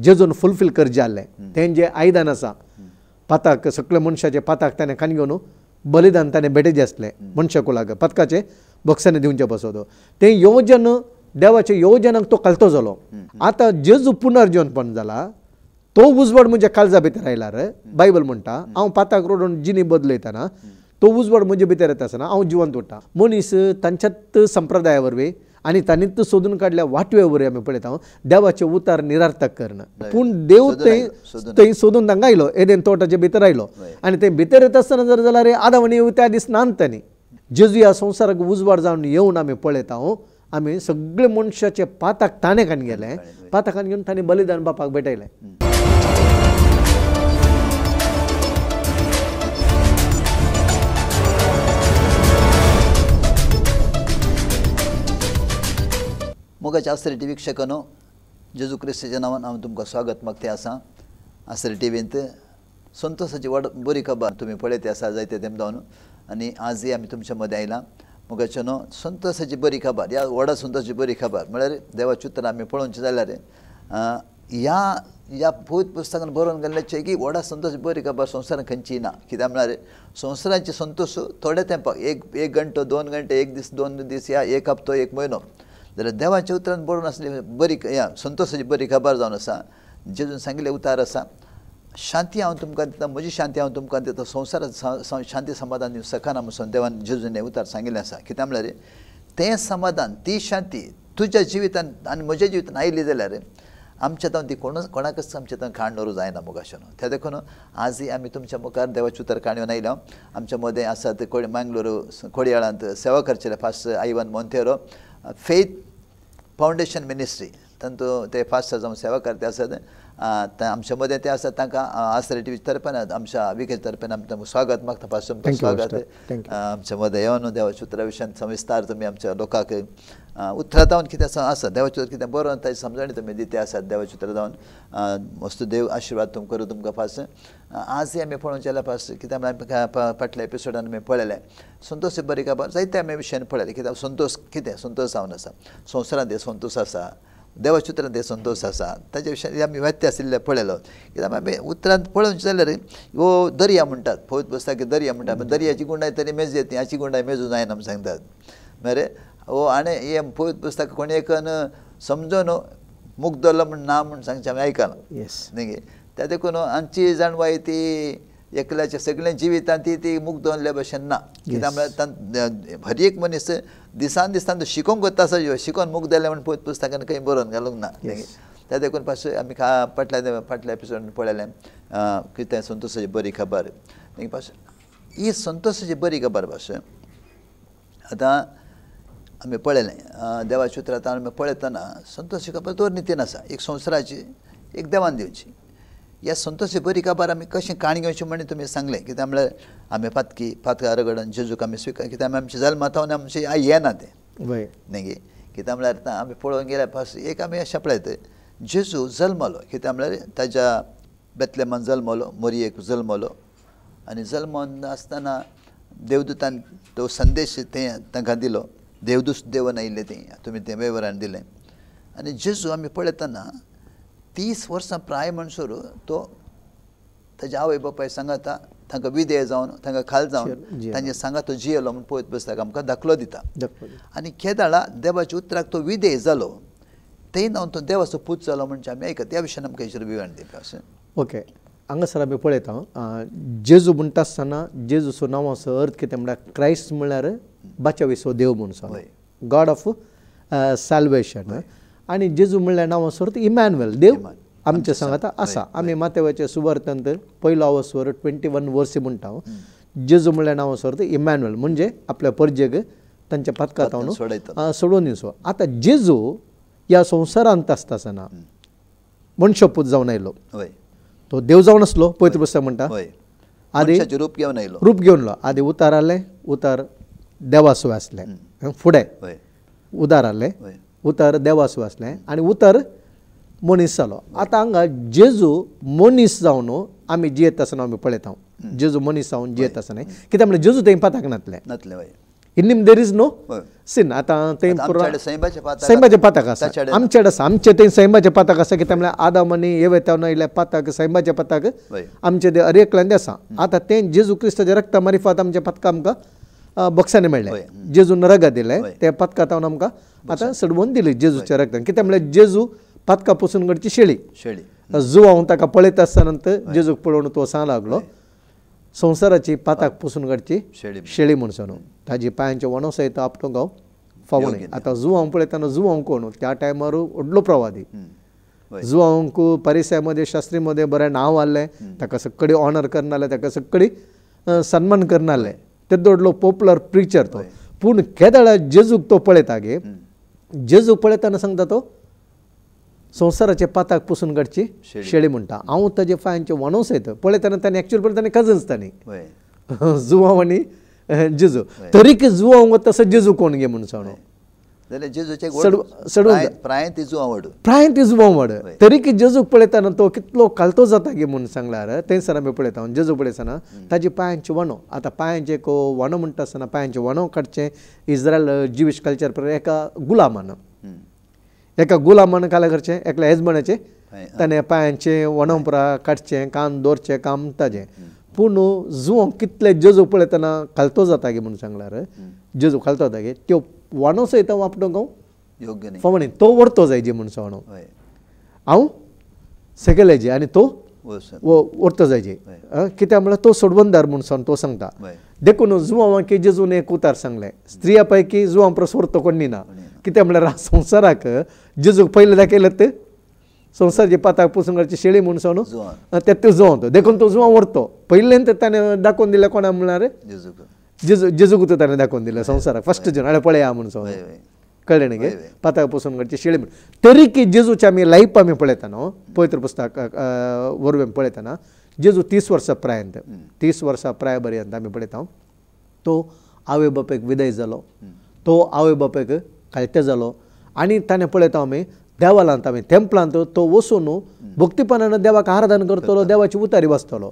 जेजून फुलफील करचे जाल्लें तें जें आयदान आसा पाताक सगळे मनशाचे पाताक ताणें कान घेवन बलिदान ताणें भेटेचें आसलें मनशा कुलाक पथकाचे बक्षांनी दिवचे बसोतो तें योजन देवाचे योजनाक तो कालतो जालो आतां जेजू पुनर्जीवनपण जाला तो उजवाड म्हज्या काळजा भितर आयल्यार बायबल म्हणटा हांव पाताक रोडून जिणी बदलयतना तो उजवाड म्हजे भितर येता आसतना हांव जिवंत उरता मनीस तांच्याच संप्रदाया वरवीं आनी तांणीच सोदून काडल्या वाटवे वरवीं आमी पळयता देवाचे उतार निरार्थक करना पूण देव थंय सोदून तांकां आयलो एदेन तोटाचे भितर आयलो आनी ते भितर येता आसतना जर जाल्यार आदावणी त्या दीस नांदतानी जेजू ह्या संवसाराक उजवाड जावन येवन आमी पळयता आमी सगळे मनशाचे पाताक ताणें कान गेले पाताकान घेवन ताणें बलिदान बापाक भेटयलें मोगाचे आसरे टी वीक्षकांनो जेजू क्रिस्ताच्या नांवान हांव तुमकां स्वागत मागते आसा आसरे टीव्हींत संतोशाची बरी खबर तुमी पळयते आसा जायते तेंपावन आनी आजय आमी तुमच्या मदें आयला मोगाचे न्हू संतोशाची बरी खबर ह्या व्हडा संतोशाची बरी खबर म्हळ्यार देवाचें उतर आमी पळोवचें जाल्यार ह्या पवित्र पुस्तकान बरोवन गेल्लेचें की व्हडा संतोश बरी खबर संवसारान खंयची ना कित्याक म्हळ्यार संवसाराचे संतोश थोड्या तेंपाक एक घंटो 2 घंटे एक दीस 2 दीस या एक हप्तो एक म्हयनो जाल्यार देवाच्या उतरान बरोवन आसली बरी संतोशाची बरी खबर जावन आसा जेजून सांगिल्ले उतार आसा शांती हांव तुमकां दिता म्हजी शांती हांव तुमकां दिता संवसारांत शांती समाधान दिवं सखाना म्हणून देवान जेजून उतार सांगिल्लें आसा कित्याक म्हळ्यार तें समाधान ती शांती तुज्या जिवितान आनी म्हज्या जिवितान आयली जाल्यार आमच्या तावन ती कोणाकच आमच्या तावन खाण दवरूं जायना मोगाशें त्या देखून आजय आमी तुमच्या मुखार देवाचें उतर काणयोन आयल्या आमच्या मदें आसात मंगळूरू खोडयाळांत सेवा करचेले pastor Ivan Monteiro faith foundation ministry तांतूं ते फास्टर जावन सेवा करते आसात आमच्या मदें ते आसात तांकां आसरे टी व्ही तर्फेन आमच्या विकेच्या तर्फेन आमी तांकां स्वागत मागता फास्ट तुमकां स्वागत आमच्या मदें येवन देवाच्या उतरा विशयान सविस्तार तुमी आमच्या लोकांक उतरां जावन कितें आसा देवाचें उतर कितें बरोवन ताची समजणी तुमी दिते आसात देवाचें उतर जावन मस्त देव आशिर्वाद करूं तुमकां फास्ट आजय आमी पळोवचें जाल्यार फास्ट कित्याक आमी फाटल्या एपिसोडान आमी पळयलें संतोश बरी खबर जायते आमी विशयान पळयलें कित्याक संतोश कितें संतोश जावन आसा संवसारांत संतोश आसा देवाच्या उतरांत संतोश आसा ताचे विशयान आमी वाद्य आशिल्लें पळयलो कित्याक आमी उतरांत पळोवचें जाल्यार हो दर्या म्हणटात पवित्र पुस्तकाक दर्या म्हणटात दर्याची गुंडाय तरी मेज येती हाची गुंडाय मेजू जायना म्हूण सांगतात मरे हो आनी हे पवित्र पुस्तक कोणी एकन समजून मुक्त दवरलो म्हूण ना म्हूण सांगचें आमी आयकलां न्ही त्या देखून आमची जाणवाय ती एकल्याच्या सगळ्या जिवितांत ती मुक्त दवरले भशेन ना कित्याक म्हळ्यार हर एक मनीस दिसान दिसान तो शिकोवंक वता शिकोवन मुक्त जालें म्हूण पवित्र पुस्तकान खंय बरोवन घालूंक ना त्या देखून पासून आमी फाटल्या एपिसोडान पळयलें कितें संतोशाची बरी खबर पासून ही संतोशाची बरी खबर पासून आतां आमी पळयलें देवाच्या उतरांत आमी पळयतना संतोशाची खबर दोन रितीन आसा एक संवसाराची एक देवान दिवची ह्या संतोशाची बरी खबर आमी कशें काणी घेवची म्हणून तुमी सांगलें कित्याक म्हळ्यार आमी पातका रगडून जेजूक आमी स्विकार कित्याक आमी आमचे जल्मांत आमचे आई येना तें न्ही कित्याक म्हळ्यार आमी पळोवंक गेल्यार पासून एक आमी अशें पळयत जेजू जल्मलो कित्याक म्हळ्यार ताच्या बेतलेमान जल्मलो मोरयेक जल्मलो आनी जल्मोन आसतना देवदूतान तो संदेश तांकां दिलो देवदूत देवन आयिल्लें तें तुमी तें वेव्हारान दिलें आनी जेजू आमी पळयतना 30 वर्सां प्राय म्हणसर तो ताच्या आवय बापाय सांगाता तांकां विधेय जावन तांकां खाल जावन तांचे सांगा तो जियेलो म्हूण पवित्र पुस्तक आमकां दाखलो दिता आनी केदाळा देवाच्या उतराक तो विधेय जालो तें नांव तो देवाचो पूत जालो म्हणजे आमी आयकता त्या विशयान आमकां हेचेर विवरण दिवपाक ओके हांगासर आमी पळयता जेजू म्हणटा आसतना जेजूचो नांवाचो अर्थ कितें म्हळ्यार क्रायस्ट म्हळ्यार बाचावीचो देव म्हणून गॉड ऑफ सॅल्वेशन आनी जेजू म्हणल्यार नांवाचो अर्थ इमॅन्युएल देव आमचे सांगाता आसा आमी मातेवाच्या सुवार्थांत पयलो आवस्वर 21 वर्सी म्हणटा जेजू म्हणल्यार नांवाचो अर्थ इमॅन्युएल म्हणजे आपल्या परजेक तांच्या पथकांत सोडून दिवचो आतां जेजू ह्या संवसारांत आसता आसतना मनशापूत जावन आयलो तो देव जावन आसलो पवित्र पुस्तक म्हणटा आदी रूप घेवन आयलो रूप घेवन आदी उतार आसलें उतार देवासो आसलें फुडें उदार आसलें उतर देवासो आसलें आनी उतर मनीस जालो आतां हांगा जेजू मनीस जावन आमी जियेत आसतना आमी पळयता जेजू मनीस जावन जियेत आसतना कित्याक म्हळ्यार जेजू थंय पाताक नातले in him there is no हय. सीन. आतां तें आमच्याकडे सैमाचे पाताक सैमाचे पाताक आसा ताचेडे आमचेडे आसा आमचे तें सैमाचे पाताक आसा कित्याक म्हळ्यार आदाम आनी हे वयता इल्ले पाताक सैमाचे पाताक हय. आमचे ते अरेकल्यांदे आसा. आतां तें जेजू क्रिस्ताचे रक्ता मारिफात आमचे पथका आमकां बॉक्सांनी मेळ्ळे. जेजून रगत दिलें ते पथकांत आमकां आतां सडवून दिली जेजूच्या रक्तान. कित्याक म्हळ्यार जेजू पथका पसून घडची शेळी जो हांव ताका पळयत आसतना जेजूक पळोवन तो सांग लागलो संवसाराची पाताक पसून घडची शेळी म्हणून ताजी पांयांचे वणो सयत आपटूंक हांव फावोन. आतां जुवांक पळयतना जुवांक कोण त्या टायमार व्हडलो प्रवादी. जुवांक परिसयामध्ये शास्त्रीमध्ये बरें नांव आहलें ताका सगळी ऑनर करनाले ताका सगळी सन्मान करनाले तेदो व्हडलो पॉप्युलर प्रिचर तो. पूण केदाळ जेजूक तो पळयता गे जेजूक पळयतना सांगता तो संवसाराचे पाताक पसून घडची शेळी म्हणटा. हांव ताजे पांयांचे वणो सयत पळयतना ताणें एक्चुअली पळयतना कजन्स तांणी जुवांव आनी जेजू तरीक जुवांक वता तसो जेजू कोण गे म्हूण सांगलो प्रायेंत ती जुवांव व्हड तरीक जेजूक पळयतना तो कितलो कालतो जाता गे म्हूण सांगल्यार थंयसर आमी पळयता जेजू पळयतना ताजे पांयांचे वणो. आतां पांयांचे एक वणो म्हणटा आसतना पांयांचे वणो काडचें इज्रायल ज्युवीश कल्चर प्रमाणे एका गुलामान काला करचें एकल्या येजमानाचें ताणें पांयांचें वणोपरा काडचें कान दवरचें काम ताजें. पूण जुवांक कितले जेजू पळयतना कालतो जाता गे म्हूण सांगल्यार जेजू कालतो जाता गे त्यो वणो सयत वापरूंक हांव योग्य न्ही. फावणी तो व्हरतो जाय जी म्हूण सांगलो हांव सकयल हेजे आनी तो व्हरतो जाय जी कित्याक म्हळ्यार तो सोडवंदार म्हूण सांग तो सांगता. देखून जुवांक जेजून एक उतार सांगलें स्त्रिया पैकी जुवां परस व्हरतो कोणी ना. कित्याक म्हळ्यार संवसाराक जेजूक पयलें दाखयलें ते संवसाराची पाताक पसून घडची शेळी म्हूण सांगून ते जुवां देखून तो जुवां व्हरतो पयलें ताणें दाखोवन दिलें कोणा म्हळ्यार जेजूक ताणें दाखोवन दिलें संवसाराक फस्ट जन हाडे पळया म्हूण सांगून कळ्ळें न्ही गे पाताक पसून घडची शेळी म्हूण. तरीक जेजूचे आमी लायफ आमी पळयतना पवित्र पुस्तक वरवें पळयतना जेजू 30 वर्सां प्रायंत 30 वर्सां प्राय पर्यंत आमी पळयता तो आवय बापेक विदय जालो तो आवय बापेक कायते जालो आनी ताणें पळयता आमी देवालांत आमी टेंपलांत तो वचून भक्तीपणान देवाक आराधना करतलो देवाची उतारी वाचतलो.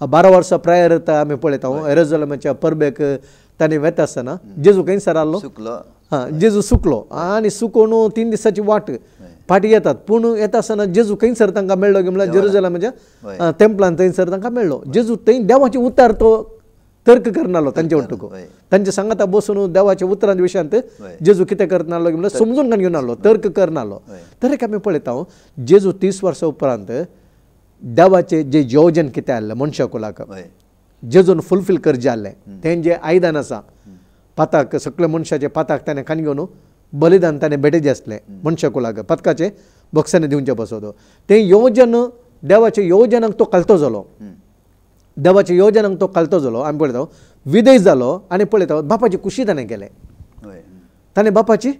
12 वर्सां प्रायर आमी पळयता येरुशलेमाच्या परबेक ताणें वेता आसतना जेजू खंयसर आहलो जेजू सुकलो आनी सुकोवन 3 दिसाची वाट फाटी येतात. पूण येता आसतना जेजू खंयसर तांकां मेळ्ळो गे म्हळ्यार येरुशलेमाच्या टेंपलांत थंयसर तांकां मेळ्ळो. जेजू थंय देवाची उतार तो तर्क करनालो तांचे वटूक तांचे सांगाता बसून देवाच्या उतरांच्या विशयांत जेजू कितें करनालो म्हळ्यार समजून घेवन आसलो तर्क करनालो. तरीक आमी पळयता जेजू 30 वर्सां उपरांत देवाचें जें योजन कितें आहलें मनशा कुलाक जेजून फुलफील करचें आहलें तें जें आयदान आसा पाताक सगळे मनशाचे पाताक ताणें कान घेवन बलिदान ताणें भेटेचें आसलें मनशा कुलाक पथकाचे बॉक्सांनी दिवचें बसोदो तें योजन देवाच्या योजनाक तो कालतो जालो. देवाच्या योजनाक तो कालतो जालो आमी पळयता विदय जालो आनी पळयता बापाची खुशी ताणें केलें ताणें बापाची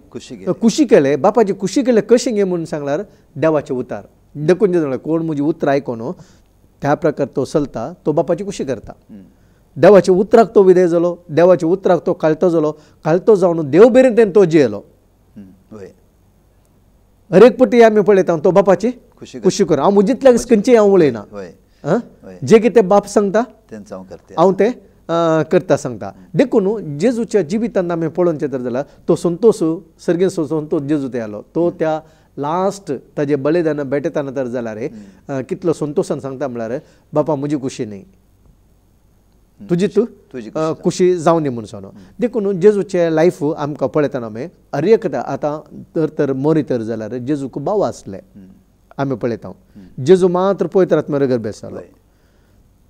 खुशी केले बापाची खुशी केले कशें गे म्हणून सांगल्यार देवाचे उतार देखून जे कोण म्हजी उतर आयकोन त्या प्रकार तो चलता तो बापाची खुशी करता. देवाच्या उतराक तो विदय जालो देवाच्या उतराक तो कालतो जावन देव बेरेन तेणें तो जियेलो. हर एक पटी आमी पळयता तो बापाची खुशी कर हांव म्हजितल्या खंयचेय हांव उलयना जे कितें बाप सांगता हांव तें करता सांगता. देखून जेजूच्या जिवितांत आमी पळोवचें जर जाल्यार तो संतोष सर्गेन संतोष जेजू ते तो त्या लास्ट ताजे बलिदान भेटताना तर जाल्यार कितलो संतोशान सांगता म्हळ्यार बापा म्हजी खुशी न्ही तुजी तूं खुशी जावन दी म्हूण सांगलो. देखून जेजूचें लायफ आमकां पळयतना आमी हर एक आतां तर मरी तर जाल्यार जेजूक भाव आसले आमी पळयता जेजू मात्र पवित्र आत्म्यार गर्भ आसलो.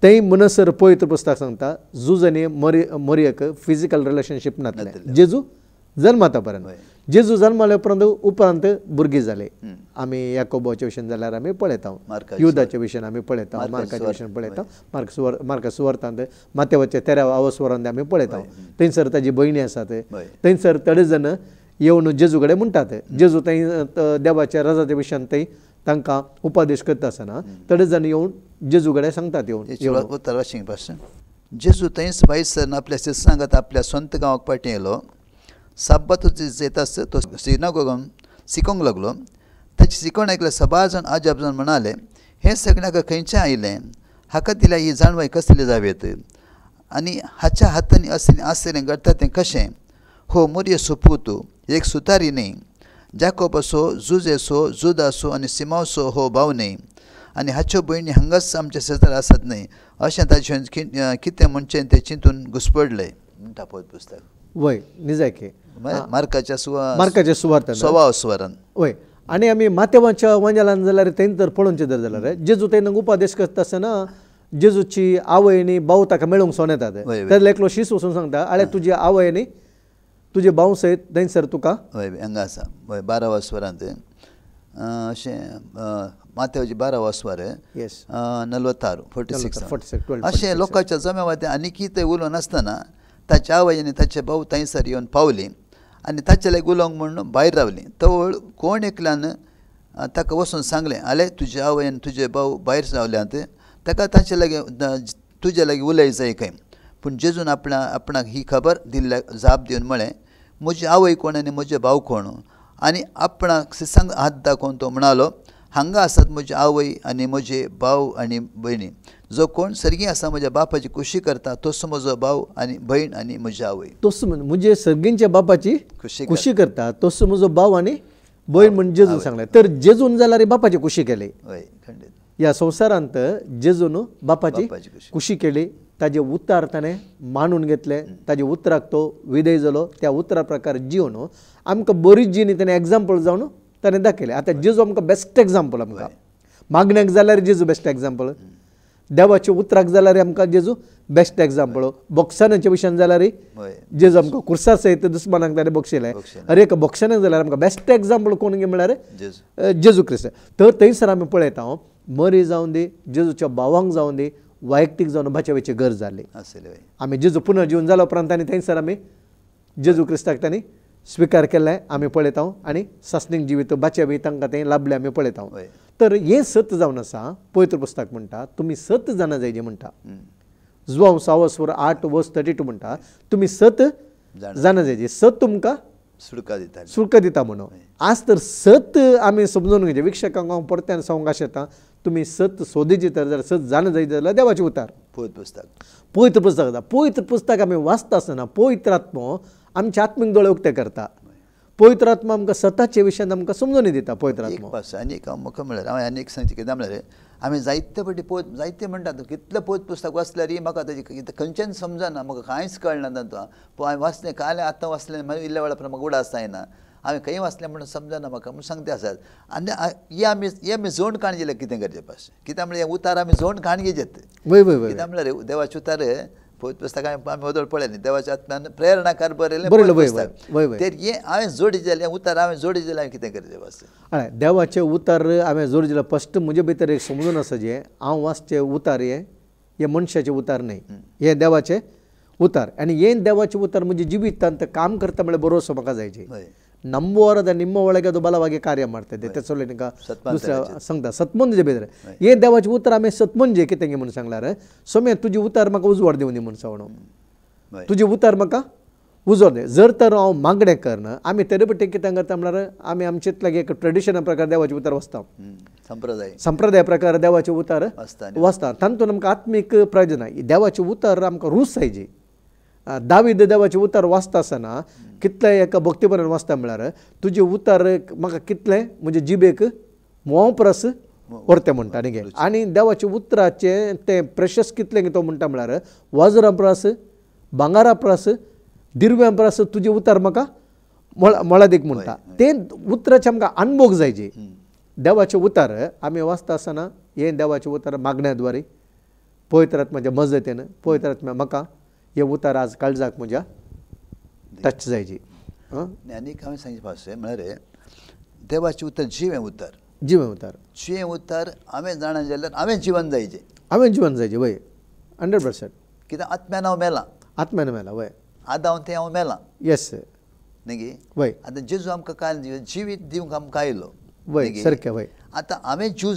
तें मनसर पवित्र पुस्तक सांगता जूज आनी मरयेक फिजिकल रिलेशनशीप नासलें जेजू जल्माता पर्यंत. जेजू जल्माले उपरांत भुरगीं जाले. आमी याकोबाच्या विशयान जाल्यार आमी पळयता युदाच्या विशयान आमी पळयता मार्काच्या विशयान पळयता मार्का सुवार्थांत मातेवाच्या 13व्या सुवारांत आमी पळयता थंयसर ताजी भयणी आसात थंयसर थोडे जण येवन जेजू कडेन म्हणटात जेजू थंय देवाच्या राजाच्या विशयान थंय तांकां उपदेश करता आसतना थोडे जण येवन जेजू कडेन सांगतात येवन जेजू थंयच भाईसर आपल्या शिष्यांगात आपल्या स्वंत गांवाक पाटी येयलो. साब्बात येतास तो सिनागोगान शिकोवंक लागलो. ताची शिकवण आयकल्यार सभा जाण अजाप जावन म्हणाले हें सगळ्यांक खंयचें आयलें हाका दिल्या ही जाणवाय कसली जावेत आनी हाच्या हातांनी आसलेलें घडटा तें कशें हो मोरयेसो पुतू एक सुतारी न्ही जाकोबासो जुजेसो जुदासो आनी सिमावसो हो भाव न्ही आनी हाच्यो भयणी हांगाच आमचे शेजार आसात न्ही अशें ताचें कितें म्हणचें तें चिंतून घुसपडलें म्हणटा पळय पुस्तक. वय निजायके मार्काच्या मार्काच्या सुवार्थान 16 स्वरान. वय आनी आमी मातेवाच्या वंजलान जाल्यार तें तर पळोवचें जर जाल्यार जेजू तेन्ना उपदेश करता आसतना जेजूची आवय आनी भाऊ ताका मेळूंक सोन येतात. तर एकलो शीस वचून सांगता आळे तुजी आवय आनी तुजे भाऊ सयत थंयसर तुका हय हांगा आसा. हय 12 स्वरांत अशें मातेवाची 12 स्वर 46 46 अशें लोकांच्या जम्यावाद्या आनी कितें उलोवन आसतना ताच्या आवय आनी ताचे भाऊ थंयसर येवन पावली आनी ताचे लागीं उलोवंक म्हणून भायर रावली. तवळ कोण एकल्यान ताका वचून सांगलें आले तुजे आवय आनी तुजे भाऊ भायर रावल्यात ताका ताचे लागीं तुजे लागीं उलय जाय खंय. पूण जेजून आपणाक ही खबर दिल्ल्या जाप दिवन म्हळें म्हजी आवय कोण आनी म्हजे भाव कोण आनी आपणाक सांग हात दाखोवन तो म्हणालो हांगा आसात म्हजी आवय आनी म्हजे भाव आनी भयणी जो कोण सर्गी आसा म्हज्या बापाची कुशी करता तोच म्हजो भाव आनी भयण आनी म्हजी आवय. तोच म्हणजे सर्गींच्या बापाची कुशी करता तोच म्हजो भाव आनी भयण म्हणून जेजून सांगलें. तर जेजून जाल्यार बापाची कुशी केली. हय खंडीत. ह्या संवसारांत जेजून बापाची कुशी केली. ताजे उतार ताणें मानून घेतले ताजे उतराक तो विधेय जालो त्या उतरा प्रकार जिवन आमकां बरीच जिणी ताणें एग्जाम्पल जावन ताणें दाखयलें. आतां जेजू आमकां बेस्ट एग्जाम्पल आमकां मागण्याक जाल्यार जेजू बेस्ट एग्जाम्पल देवाच्या उतराक जाल्यार आमकां जेजू बेस्ट एग्जाम्पल बॉक्सनाच्या विशयान जाल्यार जेजू आमकां कुर्सा सयत दुस्मानाक ताणें बक्षिलें अरे एका बॉक्सनाक जाल्यार आमकां बेस्ट एग्जाम्पल कोण गे म्हळ्यार जेजू क्रिस्त. तर थंयसर आमी पळयता मरी जावन दी जेजूच्या भावांक जावन दी वैयक्तीक जावन बाचेवेची गरज जाली. आमी जेजू पुनर्जीवन जाल्या उपरांत आनी थंयसर आमी जेजू क्रिस्ताक तांणी स्विकार केल्लें आमी पळयता आनी सासणीक जिवीत बाचेवी तांकां तें लाभलें आमी पळयता. तर हें सत्य जावन आसा. पवित्र पुस्तक म्हणटा तुमी सत जाणा जायचे म्हणटा. जुवांव 6:8 म्हणटा तुमी सत जाणा जायचे. सत तुमकां सुटका दिता म्हणून. आज तर सत आमी समजून घेवचे. विक्षकांक हांव परत्यान सांगूंक शेता तुमी सत सोदीचे तर जाल्यार सत जाणा जायचे जाल्यार देवाचें उतार पवित्र पुस्तक आमी वाचता आसतना पवित्र आत्मो आमचे आत्मीक दोळे उक्ते करता. पवित्र आत्मा आमकां सताचे विशयान आमकां समजून दिता. पवित्र आत्मा आनीक म्हाका म्हळ्यार हांवें आनीक सांगचें कितें म्हळ्यार आमी जायते फावटी जायते म्हणटात कितलें पवित्र पुस्तक वाचल्यार म्हाका ताजें खंयचेंच समजना म्हाका कांयच कळना तातूंत. पूण हांवें वाचलें काले आतां वाचलें मागीर इल्ल्या वेळा म्हाका उडास जायना हांवें खंय वाचलें म्हणून समजना म्हाका म्हूण सांगते आसात. आनी हे आमी जोड काण जाल्यार कितें करचें पास कित्याक म्हळ्यार हे उतार आमी जोड काण घेजेत. कित्याक म्हळ्यार देवाचे उतार पवित्र पुस्तक आमी वदळ पळयलें देवाच्या आत्म्यान प्रेरणाकार बरयलें तर हें हांवें जोडी जालें उतार हांवें जोडी जाल्यार हांवें कितें करचें पास. हय देवाचे उतार हांवें जोडी जाल्यार फस्ट म्हजे भितर एक समजून आसा जें हांव वाचचें उतार हे मनशाचे उतार न्हय हे देवाचे उतार. आनी हे देवाचे उतार म्हणजे जिवितांत काम करता म्हळ्यार बरोवचो म्हाका जायचे. ನಂಬುವರದ ನಿಮ್ಮ ಒಳಗೆ ಅದು ಬಲವಾಗಿ ಕಾರ್ಯ ಮಾಡ್ತದೆ त्याचोले निका दुसऱ्या सांगता सतमंजे भितर हे देवाचे उतर आमी सतमंजे कितें गे म्हणून सांगल्यार सोम्या तुजी उतार म्हाका उजवाड दिवनी म्हणून सांगणो तुजी उतार म्हाका उजवाड दे. जर तर हांव मागणें करना आमी तेरे पट्टी कितें करता म्हळ्यार आमी आमचेत लागी एक ट्रेडिशना प्रकार देवाचे उतार वाचता संप्रदाय प्रकार देवाचे उतार वाचता. तातूंत आमकां आत्मीक प्रयोजन देवाचे उतार आमकां रूच जायची. दावीद देवाचे उतार वाचता आसतना कितले एका भक्तीपरान वाचता म्हळ्यार तुजे उतार म्हाका कितले म्हणजे जिबेक मोवप्रस व्हरते म्हणटा न्ही गे. आनी देवाचे उतराचे ते प्रेशस कितले तो म्हणटा म्हळ्यार वज्रां प्रास भांगारा प्रास दिरव्यां प्रास तुजे उतार म्हाका मोळादीक म्हणटा. ते उतराचे आमकां अनुभव जायचे. देवाचे उतार आमी वाचता आसतना हे देवाचे उतार मागण्या द्वारे पवित्र आत्म्याच्या मजतीन पवित्र आत्म्या म्हाका हे उतार आज काळजाक म्हज्या टच जायची. आनीक हांवें सांगचें पासूं म्हळ्यार देवाचें उतर जिवें उतार हांवें जाणा जाल्यार हांवें जिवन जायचें वय 100%. कित्याक आत्म्यान हांव मेला वय आतां हांव मेलां येस न्ही गे वय. आतां जेजू आमकां काय जिवीत दिवंक आमकां आयलो वय सारकें वय. आतां हांवें जीव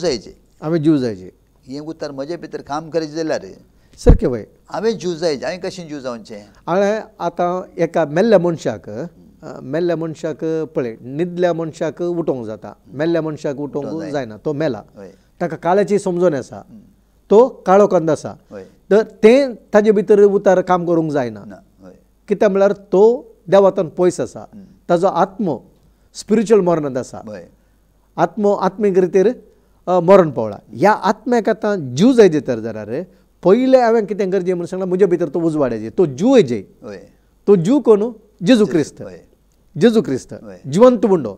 जायचे हें उतर म्हजे भितर काम करचें जाल्यार सारकें वय हांवें जीव जायचें हांवें कशें जीव जावचें. हांवें आतां एका मेल्ल्या मनशाक पळय न्हिदल्या मनशाक उठोवंक जाता मेल्ल्या मनशाक उठोवंक जायना तो मेला. ताका काळाची समजून आसा तो काळो कंद आसा तर तें ताजे भितर उतार काम करूंक जायना. कित्याक म्हळ्यार तो देवातून पयस आसा ताजो आत्मो स्पिरिच्युअल मरणांत आसा हय आत्मो आत्मीक रितीर मरण पावला ह्या आत्म्याक आतां जीव जाय तर जाल्यार पयलें हांवें कितें गरजे म्हणून सांगलां म्हजे भितर तो उजवाडायचे तो जीव येजे हय तो जीव कोण जेजू क्रिस्त हय जेजू क्रिस्त जिवंत मुंडो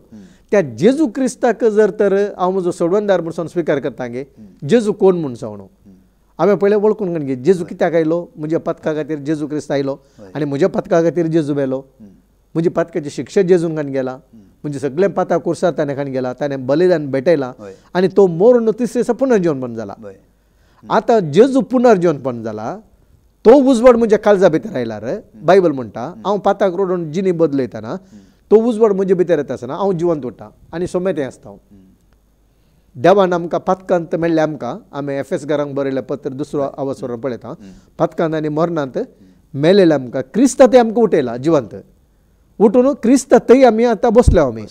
त्या जेजू क्रिस्ताक जर तर हांव म्हजो सोडवणदार म्हणून स्विकार करता गे जेजू कोण म्हणून सांगणो हांवें पयलें वळखून घे जेजू कित्याक आयलो म्हज्या पथका खातीर जेजू क्रिस्त आयलो आनी म्हज्या पथका खातीर जेजू मेलो म्हजी पथकाची शिक्षा जेजून घान गेला म्हणजे सगळें पाता कुर्सार ताणें खान गेला ताणें बलिदान भेटयलां आनी तो मोरून तिसरे दिसा पुनर्जीवनपण जाला आतां जेजू पुनर्जीवनपण जाला तो उजवाड म्हज्या काळजा भितर आयल्यार बायबल म्हणटा हांव पाताक रोडून जिणी बदलयतना तो उजवाड म्हजे भितर येता आसतना हांव जिवंत उरता आनी सोमेतें आसता देवान आमकां पथकांत मेळ्ळें आमकां आमी एफेसकारांक बरयलें पत्र दुसरो अवसर पळयता पथकांत आनी मरणांत मेळिल्लें आमकां क्रिस्त ते आमकां उठयला जिवंत उठून क्रिस्त थंय आमी आतां बसल्या आमी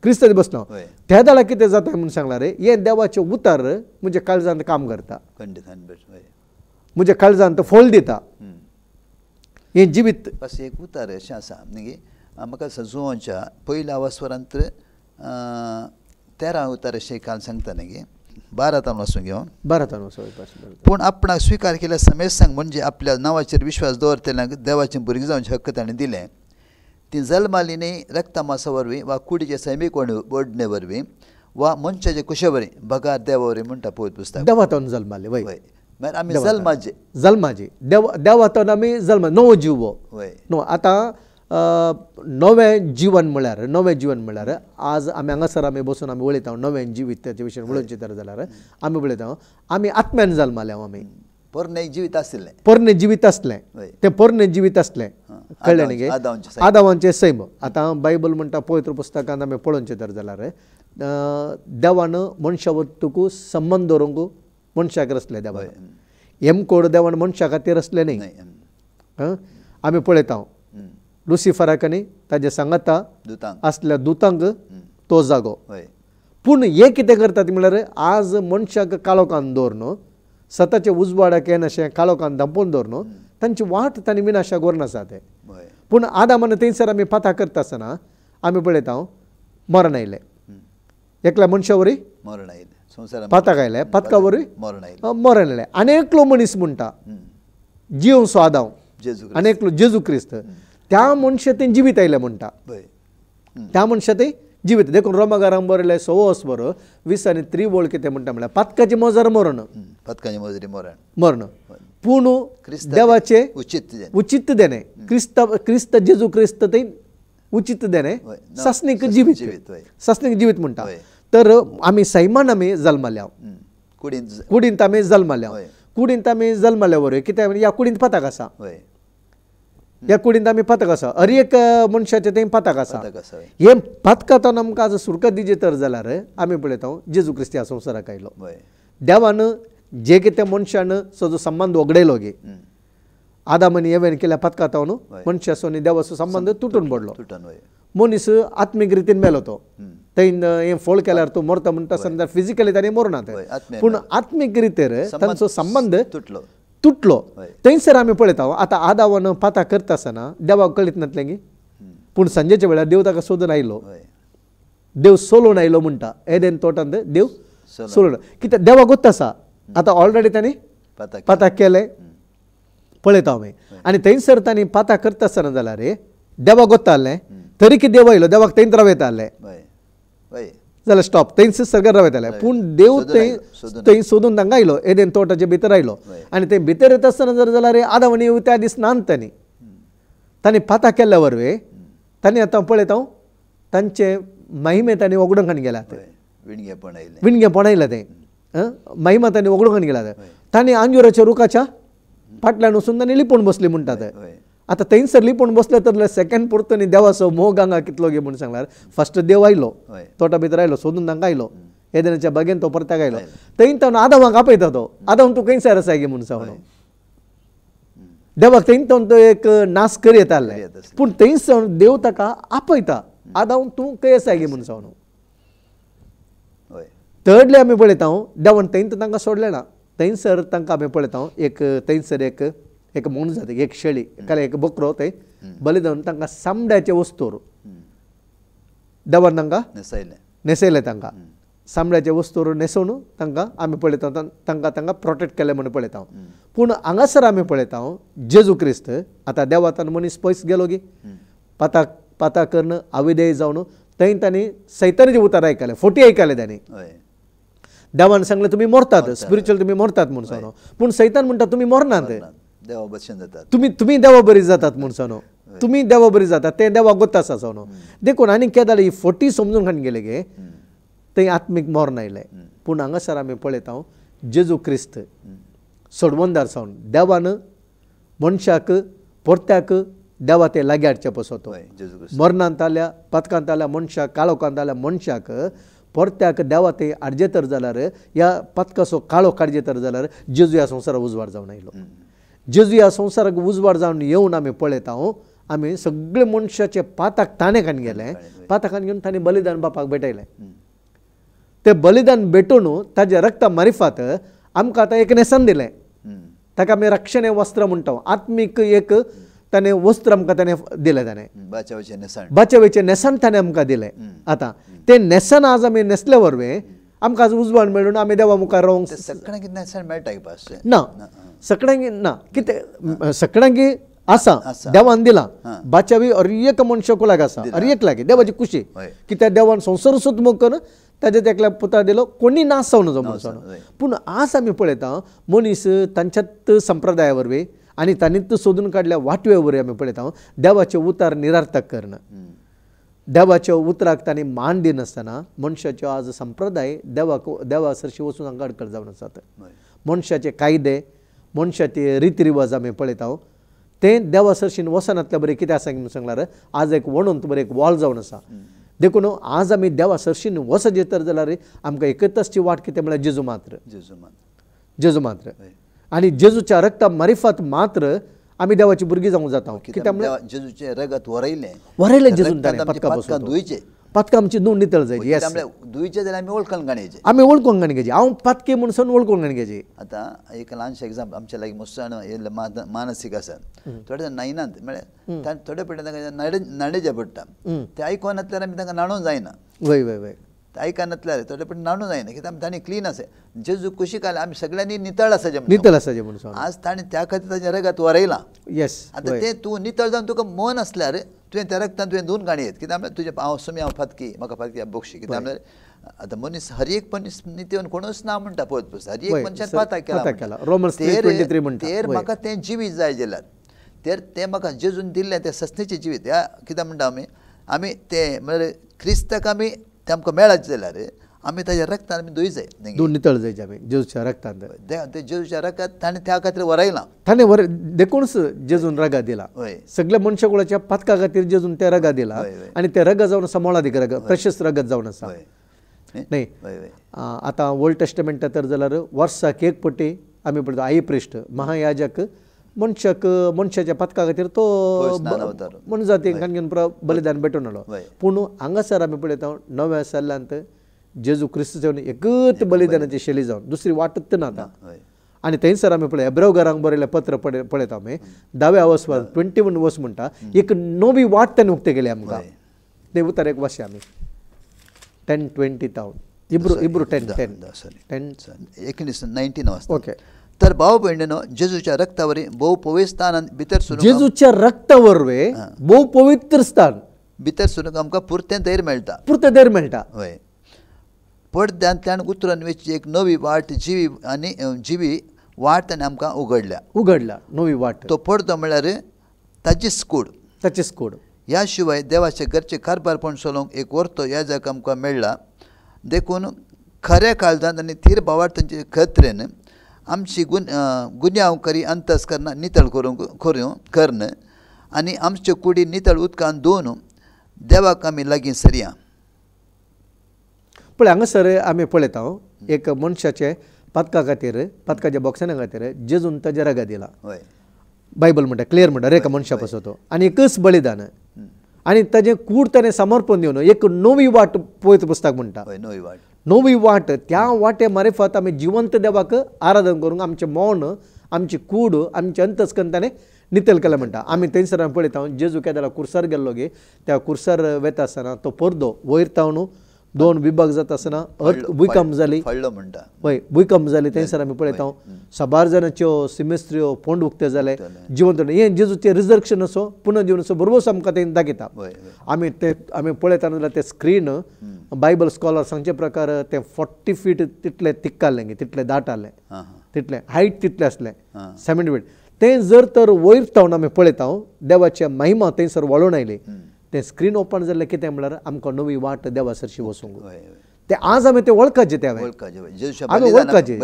क्रिस्त बसलो त्या दाळा कितें जाता म्हणून सांगला रे हे देवाचें उतार म्हज्या काळजांत काम करता म्हज्या काळजांत फळ दिता हें जिवीत अशें एक उतार अशें आसा न्ही म्हाका सजुवांच्या पयल्या अवस्वरांत 13 उतार अशें काल सांगता न्ही 12 वचून घेवन 12 पूण आपणाक स्विकार केल्या समेत सांग म्हणजे आपल्या नांवाचेर विश्वास दवरतल्यांक देवाचें भुरगें जावचें हक्क ताणें दिलें ती जल्माली न्ही रक्तमासा वरवीं वा कुडीचे सैमीक ओडणे वरवीं वा मनशाचे कुशे वरवीं भगार देवा वरवीं म्हणटा पळयत पुस्तक देवातून जल्माले वय मागीर आमी जल्माचे जल्माचे देवातून आमी जल्म नवो जीव वय नो आतां नवें जीवन म्हळ्यार आज आमी हांगासर आमी बसून आमी उलयता नवें जिविताच्या विशयी उलोवचें तर जाल्यार आमी उलयता आमी आत्म्यान जल्माले आमी पोरणे जिवीत आसलें पोरणे जिवीत आसलें तें पोरणे जिवीत आसलें कळ्ळें न्ही गे आदावांचें सैम आतां बायबल म्हणटा पवित्र पुस्तकांत आमी पळोवचें तर जाल्यार देवान मनशा वस्तूक संबंद दवरूंक मनशाक रचलें देवान हेमकोड देवान मनशा खातीर रचलें न्ही आमी पळयता लुसिफराक आनी ताजे सांगाता आसल्या दुतांक तो जागो पूण हे कितें करतात म्हळ्यार आज मनशाक काळोखान दवरन सताचे उजवाडाक येन अशें काळोखान दांपोवन दवरन तांची वाट तांणी विनाशाक व्हरून आसा ते पूण आदामान थंयसर आमी पाता करता आसतना आमी पळयता मरण आयलें एकल्या मनशा वरी मरण आयलें पाताक आयलें पातका वरी मरण आयलें आनी एकलो मनीस म्हणटा जीव सो आदाव आनी एकलो जेजू क्रिस्त त्या मनशा थंय जिवीत आयलें म्हणटा त्या मनशा थंय जिवीत देखून रोमाकारांक बरयलें 6 वचपर 20 आनी 3 वळ कितें म्हणटा म्हळ्यार पातकाची मोजार मरण पातकाची मोजरी मरण पूण देवाचे उचित देणे क्रिस्त जेजू क्रिस्त थंय उचित देणे सासणीक जिवीत म्हणटा तर आमी सैमान आमी जल्माल्या कुडींत आमी जल्माल्या वरय कित्याक ह्या कुडींत पाताक आसा ह्या कुडींत आमी पातक आसा हर एक मनशाचें थंय पातक आसा हे पातकांतून आमकां आज सुरका दिजे तर जाल्यार आमी पळयता जेजू क्रिस्त ह्या संवसाराक आयलो देवान जे कितें मनशान जो संबंद वगडयलो गे आदामानी हेवेन केल्या पातकांतून मनशाचो आनी देवाचो संबंद तुटून पडलो मनीस आत्मीक रितीन मेलो तो थंय हें फळ केल्यार तूं मरता म्हणटा आसतना फिजिकली ताणें मरनात पूण आत्मीक रितीर तांचो संबंद तुटलो थंयसर आमी पळयता आतां आदावन पाता करता आसतना देवाक कळीत नातलें गे पूण संजेच्या वेळार देव ताका सोदून आयलो देव सोलून आयलो म्हणटा एदेन तोटांत देव सोलून कित्याक देवाक गोत्त आसा आतां ऑलरेडी तांणी पाता केलें पळयता आमी आनी थंयसर तांणी पाता करता आसतना जाल्यार देवाक गोत्त आहलें तरी की देव आयलो देवाक थंयच रावयता आहलें जाल्यार स्टॉप थंयच सगळें रावयताले पूण देव थंय सोदून तांकां आयलो एदेन तोटाचे भितर आयलो आनी थंय भितर येता आसतना जर जाल्यार आदावणी त्या दीस नांत तांणी पाता केल्ल्या वरवे तांणी आतां पळयता तांचे महिमे तांणी वगडूंक गेल्यात विणगेपण आयलें तें महिमा तांणी वगडूंक गेल्यात तांणी आंजुराच्या रुखाच्या फाटल्यान वचून तांणी लिपून बसली म्हणटात आतां थंयसर लिपून बसले तर सेकंड परतो न्ही देवाचो मोह गांगा कितलो गे म्हणून सांगल्यार फस्ट देव आयलो तोटा भितर आयलो सोदून तांकां आयलो एदेनाच्या बागेन तो परत्याक आयलो थंय तावन आदावाक आपयता तो आदावन तूं खंयसर आसा गे म्हणून सांगलो देवाक थंय तावन तो एक नाश करी येताले पूण थंयसर देव ताका आपयता आदावन तूं खंय आसा गे म्हणून सांगलो थर्डली आमी पळयता देवान थंय तांकां सोडलें ना थंयसर तांकां आमी पळयता एक थंयसर एक एक म्हणून जाता एक शेळी काल एक बकरो ते बलिदान तांकां सामड्याचे वस्तूर देवान तांकां नसायलें न्हेसयले तांकां सामड्याचे वस्तूर न्हेसोवन तांकां आमी पळयता तांकां प्रोटेक्ट केले म्हणून पळयता पूण हांगासर आमी पळयता जेजू क्रिस्त आतां देवातान मनीस पयस गेलो गी पाता करून अविधेय जावन थंय तांणी सैतानाचे उतार आयकले 40 आयकले तांणी देवान सांगलें तुमी मरतात स्पिरिच्युअल तुमी मरतात म्हणून सांगलो पूण सैतान म्हणटा तुमी मरनात देवा भशेन जातात तुमी देवा बरी जातात म्हणून सांगलो तुमी देवा बरी जातात ते देवा गोत आसा सांगलो देखून आनी कितें जालें ही 40 समजून खान गेले गे थंय आत्मीक मरण आयलें पूण हांगासर आमी पळयता जेजू क्रिस्त सोडवंदार सावन देवान मनशाक परत्याक देवा ते लागीं हाडचे पसत मरणांत आल्या पथकांत आल्या मनशाक काळोखांत आल्या मनशाक परत्याक देवा ते हाडचे तर जाल्यार ह्या पथकाचो काळो काडचे तर जाल्यार जेजू ह्या संवसाराक उजवाड जावन आयलो जेजू ह्या संवसाराक उजवाड जावन येवन आमी पळयता आमी सगळे मनशाचे पाताक ताणें खान गेले पाताकान घेवन ताणें बलिदान बापाक भेटयलें ते बलिदान भेटून ताजे रक्ता मारिफात आमकां आतां एक नेसन दिलें ताका आमी रक्षणे वस्त्र म्हणटा आत्मीक एक ताणें वस्त्र आमकां ताणें दिलें ताणें बाचवेचें नेसन ताणें आमकां दिलें आतां तें नेसन आज आमी न्हेसले वरवें आमकां आज उजवाड मेळून आमी देवा मुखार रावंक सगळ्यांक नेसन मेळटा ना सगळ्यांक ना कितें सगळ्यांक आसा देवान दिला बाचावी हर एक मनशा कुलाक आसा हर एक लागी देवाची खुशी कित्याक देवान संवसार सोदमूक करून ताजे तेकल्या पुता दिलो कोणी नाश जावन जो म्हणून पूण आज आमी पळयता मनीस तांच्यात संप्रदाया वरवीं आनी तांणीच सोदून काडल्या वाटवे वरवीं आमी पळयता देवाचे उतार निरार्थक करना देवाच्या उतराक तांणी मान दिनासतना मनशाच्यो आज संप्रदाय देवा सरशी वचून हांगा अडकळ जावन आसात मनशाचे कायदे मनशाचे रितीरिवाज आमी पळयता ते देवा सरशीन वसनातल्या बरें कितें आसा म्हणून सांगल्यार आज एक वणूंत बरें एक वॉल जावन आसा देखून आज आमी देवा सरशीन वसजे तर जाल्यार आमकां एकच वाट कितें म्हळ्यार जेजू मात्र आनी जेजूच्या रक्ता मारिफात मात्र आमी देवाची भुरगीं जावंक जाता कित्याक म्हळ्यार जेजूचे रगत वरयलें जेजून ताणें पथका धुयचे पथका आमची न्हू नितळ जायची धुयचे जाल्यार आमी वळखून गाणयचे आमी वळखूंक गाणगेची हांव पातकी म्हणून वळखूंक गाणगेची आतां एक ल्हानशें एग्जाम्पल आमच्या लागीं मुसळ मानसीक आसात थोडे जाण नायनात म्हळ्यार थोडे पडले तांकां नाडेचे पडटा ते आयकोन नातल्यार आमी तांकां नाणूंक जायना वय आयकनातल्यार थोडे पण नाणू जायना कित्याक ताणें क्लीन आसा जेजू कुशीक आयला आमी सगळ्यांनी नितळ आसाचे म्हणून आज ताणें त्या खातीर ताचें रगत वरयलां येस आतां तें तूं नितळ जावन तुका मन आसल्यार तुवें त्या रगतान तुवें धुवन गाणयेत कित्याक म्हळ्यार तुजें हांव सुमी हांव फातकी म्हाका फातकी बोक्षी कित्याक म्हळ्यार आतां मनीस हर एक मनीस नित्यान कोणूच ना म्हणटा पळय पळय हर एक मनशान पाताक केला तेर म्हाका तें जिवीत जाय जाल्यार तेर तें म्हाका जेजून दिल्लें तें सस्तेचें जिवीत कित्याक म्हणटा आमी तें म्हळ्यार क्रिस्ताक आमी तें आमकां मेळत जाल्यार आमी ताच्या रक्तान आमी धुय जाय नितळ जायचे आमी जेजूच्या रक्तान ते जेजूच्या रगत ताणें त्या खातीर वरयलां ताणें देखूनच जेजून रगा दिला सगळ्या मनशा कुळाच्या पथका खातीर जेजून ते रगा दिला आनी ते रगत जावन आसा मोलादीक रगत प्रेशस रगत जावन आसा न्ही आतां ओल्ड टेस्टमेंटा तर जाल्यार वर्साक एक पटी आमी पळयता आई प्रिस्ट महायाजक मनशाच्या पथका खातीर तो मनजातीक घेवन बलिदान भेटून आलो पूण हांगासर आमी पळयता नव्या सालांत जेजू क्रिस्त जावन एकच बलिदानाची शैली जावन दुसरी वाटच ना आतां आनी थंयसर आमी पळय हेब्रेव घरांक बरयलें पत्र पळयता आमी 10व्या अवस्वार 21 वर्स म्हणटा एक नवी वाट ताणें उक्ती केली आमकां ते उतर एक वाचया आमी 10:20 इब्रू 19 ओके तर भाव भयणीनो जेजूच्या रक्तावरी भोव पवित्र स्थानांत भितर सुरू जेजूच्या रक्ता वरवे भोव पवित्र स्थान भितर सुरूंक आमकां पुरतें धैर्य मेळटा हय पडद्यांतल्यान उतरून वेचची एक नवी वाट जिवी वाट ताणें आमकां उगडल्या नवी वाट तो पडदो म्हळ्यार ताचीच कूड ह्या शिवाय देवाचे घरचे कारभारपण चलोवंक एक वर्तो ह्या जाका आमकां मेळ्ळा देखून खऱ्या काळजांत आनी थीर भावार्थांचे खत्रेन आमची गुन्यांवकारी अंतस्करणां नितळ करन आनी आमच्यो कुडी नितळ उदकान धुवन देवाक आमी लागीं सरया पळय हांगासर आमी पळयता एक मनशाचे पथका खातीर पथकाच्या बॉक्साना खातीर जेजून ताजे रगा दिला बायबल म्हणटा क्लियर म्हणटा रेका मनशा पासो तो आनी एकच बलिदान आनी ताजें कूड ताणें समर्पण दिवन एक नवी वाट पवित्र पुस्तक म्हणटा नवी वाट त्या वाटे मार्फत आमी जिवंत देवाक आराधन करूंक आमचें मौन आमची कूड आमच्या अंतस्कंताने नितळ केला म्हणटा आमी थंयसर पळयता जेजू केदारा कुर्सार गेल्लो गे त्या कुर्सार वेता आसतना तो पर्दो वयर तावन 2 विभाग जाता आसतना भुंयकांप जाली फळलो म्हणटा हय भुंयकांप जाली थंयसर आमी पळयता 100 जाणांच्यो सिमेस्त्र्यो पोंड उक्ते जाले जिवंत हें जेजूचें रिजर्क्शन असो पुनर्जीवन असो बरोबर आमकां तें दाखयता आमी पळयता जाल्यार ते स्क्रीन बायबल स्कॉलर सांगचे प्रकार ते 40 फीट तितले तिक्कालें गे तितले दाट आसलें तितले हायट तितले आसलें 70 फीट तें जर तर वयर तावन आमी पळयता देवाची महिमा थंयसर वळून आयली ते स्क्रीन ओपन जाल्लें कितें म्हळ्यार आमकां नवी वाट देवा सरशी वचूंक ते आज आमी ते वळखाचे ते आमी वळखाचे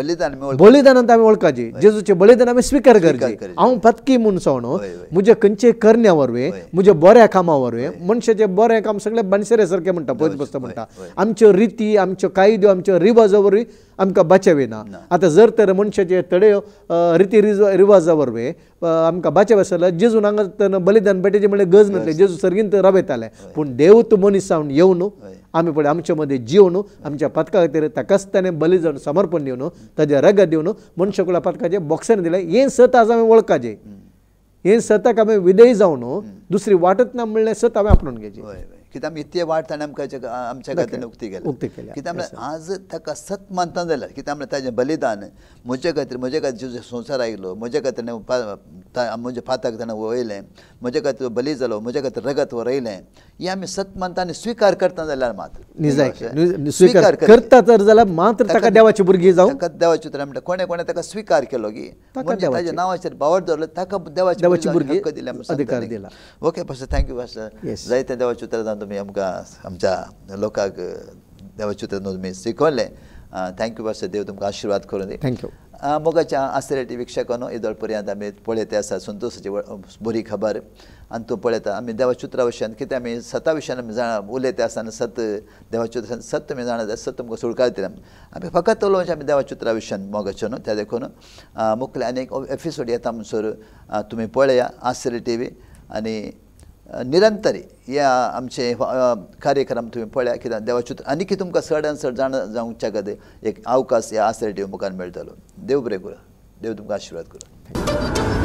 बलिदानांत आमी वळखाचे जेजूचे बलिदान आमी स्विकार करचे हांव पत्की म्हूण सोण म्हजे खंयचे करण्या वरवें म्हज्या बऱ्या कामा वरवें मनशाचे बरें काम सगळें बनसरे सारकें म्हणटा पळयत बसता म्हणटा आमच्यो रिती आमच्यो कायद्यो आमच्यो रिवाजा वरवीं आमकां बचाविना आतां जर तर मनशाचे थोड्यो रिती रिवाजा वरवें आमकां बचाव आसल्यार जेजून हांगा बलिदान पेटेचें म्हणल्यार गज नासलें जेजू सर्गींत राबयताले पूण देव तूं मनीस जावन येवन आमी पळय आमचे मदें जिवन आमच्या पथका खातीर ताकाच ताणें बली जावन समर्पण दिवन ताजें रगत दिवन मनशाकुला पथकाचे बॉक्सान दिलें हें सत आज आमी वळखाचें हें सताक आमी विधेय जावन दुसरी वाटच ना म्हणलें सत आमी आपणून घेवचें कित्याक आमी इतले वाट ताणें आमच्या खातीर उक्ती केल्या कित्याक आज ताका सत मानता जाल्यार कित्याक ताजें बलिदान म्हजे खातीर जो संवसार आयलो म्हजे खातीर म्हजे पाताक ताणें वयलें म्हजे खातीर बली जालो म्हजे खातीर रगत वरयलें हें आमी सत मानता आनी स्विकार करता जाल्यार मात स्विकार करता तर जाल्यार मात्र ताका देवाची भुरगीं जावं ताका देवाची उतर म्हणटा कोणे ताका स्विकार केलो की ताच्या नांवाचेर बावर धरलो ताका देवाची भुरगीं अधिकार दिला ओके पास्टर थँक्यू पास्टर जायते देवाची उतर तुम्ही आमकां आमच्या लोकांक देवाचे उतर तुमी शिकवलें थँक्यू पास्टर देव तुमकां आशिर्वाद करून दी थँक्यू मोगाच्या आसरेटी विक्षकानो इदळ पर्यंत आमी पळयते आसा संतोशाची बरी खबर आनी तूं पळयता आमी देवाच्या उतरा विशयान कितें आमी सता विशयान आमी उलयता आसतना सत देवाच्या उतरान सत तुमी जाणा जाय सत तुमकां सुळकार दिता आमी फकत उलोवचें आमी देवाच्या उतरा विशयान मोगाचे न्हू त्या देखून मुखेल आनी एक एपिसोड येता म्हणसर तुमी पळया आसरे टीव्ही आनी निरंतरी ह्या आमचे कार्यक्रम तुम्ही पळया कित्याक देवाचे आनी कितें तुमकां चड चड जावच्या खातीर एक अवकाश ह्या आसरे टीव्ही मुखार मेळटलो देव बरें करूं देव तुमकां आशिर्वाद करूं